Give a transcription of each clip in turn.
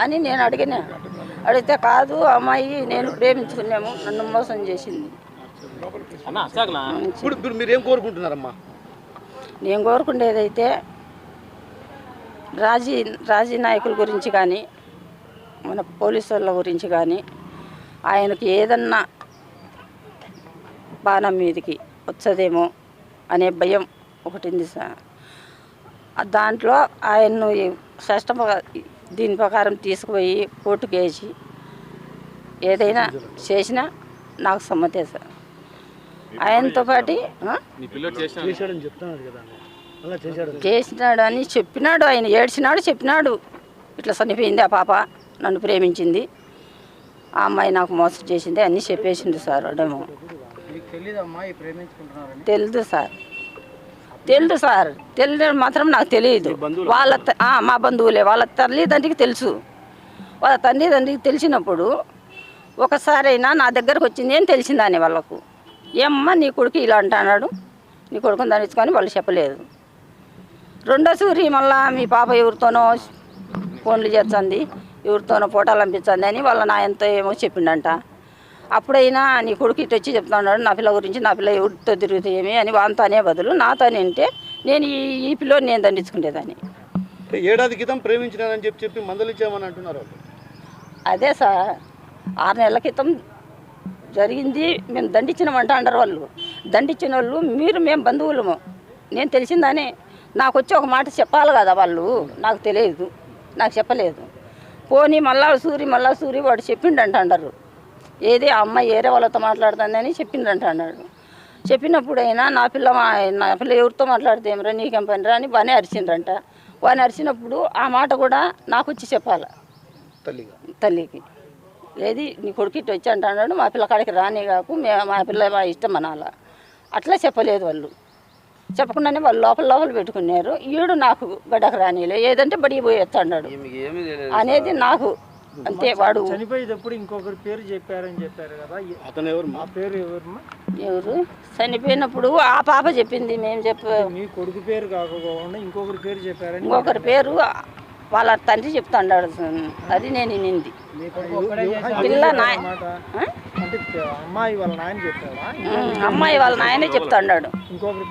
అని నేను అడిగినా. అడిగితే కాదు అమ్మాయి నేను ప్రేమించుకున్నాము, నన్ను మోసం చేసింది. ఇప్పుడు మీరేం కోరుకుంటున్నారమ్మా? నేను కోరుకునేదైతే రాజీ నాయకుల గురించి కానీ మన పోలీసు వాళ్ళ గురించి కానీ ఆయనకి ఏదన్నా బాణం మీదకి వచ్చదేమో అనే భయం ఒకటి ఉంది సార్. దాంట్లో ఆయన్ను దీని ప్రకారం తీసుకుపోయి కోర్టుకు వేసి ఏదైనా చేసినా నాకు సమ్మతే సార్. ఆయనతో పాటు చేసినాడు అని చెప్పినాడు. ఆయన ఏడ్చినాడు, చెప్పినాడు ఇట్లా చనిపోయింది ఆ పాప, నన్ను ప్రేమించింది, ఆ అమ్మాయి నాకు మోసం చేసింది అన్నీ చెప్పేసిండు సార్. అడేమో తెలుదు సార్, తెలుదు సార్, తెలియదు మాత్రం నాకు తెలియదు. వాళ్ళ మా బంధువులే, వాళ్ళ తల్లిదండ్రికి తెలుసు. వాళ్ళ తల్లిదండ్రికి తెలిసినప్పుడు ఒకసారైనా నా దగ్గరకు వచ్చింది ఏం తెలిసిందని వాళ్ళకు, ఏమ్మా నీ కొడుకు ఇలా అంటున్నాడు, నీ కొడుకుని దండించుకొని వాళ్ళు చెప్పలేదు. రెండో సూరి మళ్ళా మీ పాప ఎవరితోనో ఫోన్లు చేస్తుంది, ఎవరితోనో ఫోటోలు పంపించండి అని వాళ్ళ నాయనతో ఏమో చెప్పిండంట. అప్పుడైనా నీ కొడుకు ఇటు వచ్చి చెప్తున్నాడు నా పిల్ల గురించి, నా పిల్ల ఎవరితో తిరుగుతాయేమి అని వాళ్ళతో అనే బదులు నాతో అంటే నేను ఈ పిల్లని నేను దండించుకునేదాన్ని. ఏడాది క్రితం ప్రేమించినానని చెప్పి మందలించామని అంటున్నారు. అదే సార్ 6 నెలల క్రితం జరిగింది, మేము దండించినామంట అంటారు వాళ్ళు. దండించిన వాళ్ళు మీరు మేము బంధువులము, నేను తెలిసిందని నాకు వచ్చి ఒక మాట చెప్పాలి కదా వాళ్ళు. నాకు తెలియదు, నాకు చెప్పలేదు. పోనీ మళ్ళా సూరి వాడు చెప్పిండంట అంటారు. ఏది ఆ అమ్మాయి ఏరే వాళ్ళతో మాట్లాడుతుందని చెప్పిండంట అన్నాడు. చెప్పినప్పుడైనా నా పిల్ల ఎవరితో మాట్లాడితే ఏమరా నీకేం పనిరా అని బాగానే అరిచిండ్రంట. బాగానే అరిచినప్పుడు ఆ మాట కూడా నాకు వచ్చి చెప్పాలి తల్లికి. ఏది నీ కొడుకు ఇటు వచ్చి అంటున్నాడు, మా పిల్ల కాడికి రాని కాకు, మా పిల్ల మా ఇష్టం అనాలా. అట్లా చెప్పలేదు వాళ్ళు. చెప్పకుండానే వాళ్ళు లోపల పెట్టుకున్నారు. ఈడు నాకు గడ్డకు రానిలే, ఏదంటే బడికి పోయి వస్తాడు అనేది నాకు అంతే. వాడు చనిపోయేటప్పుడు ఇంకొకరి పేరు చెప్పారని చెప్పారు కదా, అతను ఎవరు? ఆ పేరు ఎవరు చనిపోయినప్పుడు ఆ పాప చెప్పింది. మేము మీ కొడుకు పేరు కాకపోకుండా ఇంకొకరి పేరు చెప్పారని, ఇంకొకరి పేరు వాళ్ళ తండ్రి చెప్తాడు. అది నేను వినింది. పిల్ల అంటే అమ్మాయి వాళ్ళ నాయన చెప్పారా? అమ్మాయి వాళ్ళ నాయనే చెప్తాడు. ఇంకొకరి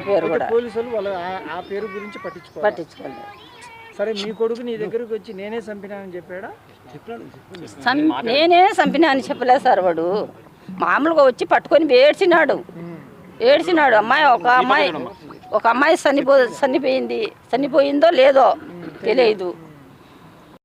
పేరు కూడా పోలీసులు వాళ్ళు ఆ పేరు గురించి పట్టించుకోలేదు. సరే మీ కొడుకు నీ దగ్గరకు వచ్చి నేనే చంపినానని చెప్పాడా? నేనే చంపినా అని చెప్పలేదు సార్. వాడు మామూలుగా వచ్చి పట్టుకొని ఏడ్చినాడు. ఒక అమ్మాయి చనిపోయిందో లేదో తెలియదు.